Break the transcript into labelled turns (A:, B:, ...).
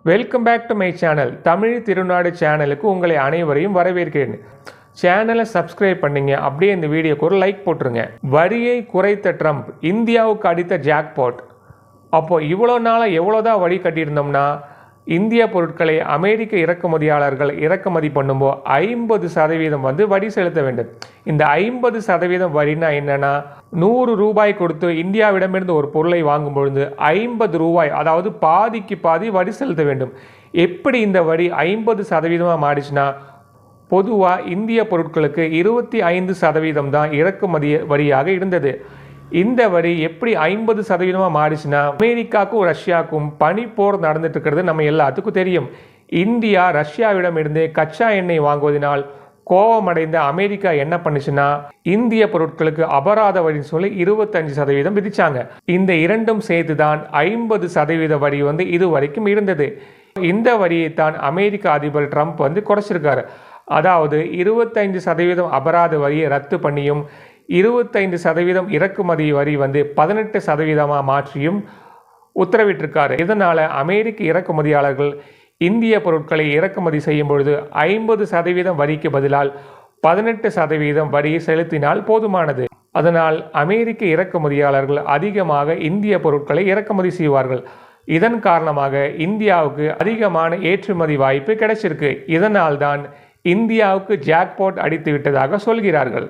A: Welcome back to my channel. Tamil Thirunadu சேனலுக்கு உங்களை அனைவரையும் வரவேற்கிறேன். சேனலை சப்ஸ்கிரைப் பண்ணிங்க, அப்படியே இந்த வீடியோக்கு ஒரு லைக் போட்டுருங்க. வரியை குறைத்த ட்ரம்ப் இந்தியாவுக்கு அடித்த ஜாக்பாட். அப்போது இவ்வளோ நாளாக எவ்வளோதான் வரி கட்டியிருந்தோம்னா, இந்திய பொருட்களை அமெரிக்க இறக்குமதியாளர்கள் இறக்குமதி பண்ணும்போது 50% வரி செலுத்த வேண்டும். இந்த 50% வரினா என்னென்னா, 100 ரூபாய் கொடுத்து இந்தியாவிடமிருந்து ஒரு பொருளை வாங்கும் பொழுது 50 ரூபாய், அதாவது பாதிக்கு பாதி வரி செலுத்த வேண்டும். எப்படி இந்த வரி 50% மாறிச்சுன்னா, பொதுவாக இந்திய பொருட்களுக்கு 25% தான் இறக்குமதி வரியாக இருந்தது. இந்த வரி எப்படி 50% மாறிச்சுன்னா, அமெரிக்காவுக்கும் ரஷ்யாவுக்கும் பனிப்போர் நடந்துட்டு இருக்கிறது நம்ம எல்லாத்துக்கும் தெரியும். இந்தியா ரஷ்யாவிடம் இருந்து கச்சா எண்ணெய் வாங்குவதனால் கோபமடைந்த அமெரிக்கா என்ன பண்ணுச்சுன்னா, இந்திய பொருட்களுக்கு அபராத வரின்னு சொல்லி 25% விதிச்சாங்க. இந்த இரண்டும் சேர்த்து தான் 50% வரி இது வரைக்கும் இருந்தது. இந்த வரியை தான் அமெரிக்க அதிபர் ட்ரம்ப் குறைச்சிருக்காரு. அதாவது 25% அபராத வரியை ரத்து பண்ணியும் 25% இறக்குமதி வரி 18% மாற்றியும் உத்தரவிட்டிருக்காரு. இதனால் அமெரிக்க இறக்குமதியாளர்கள் இந்திய பொருட்களை இறக்குமதி செய்யும் பொழுது 50% வரிக்கு பதிலால் 18% வரியை செலுத்தினால் போதுமானது. அதனால் அமெரிக்க இறக்குமதியாளர்கள் அதிகமாக இந்திய பொருட்களை இறக்குமதி செய்வார்கள். இதன் காரணமாக இந்தியாவுக்கு அதிகமான ஏற்றுமதி வாய்ப்பு கிடைச்சிருக்கு. இதனால் தான் இந்தியாவுக்கு ஜாக்பாட் அடித்து விட்டதாக சொல்கிறார்கள்.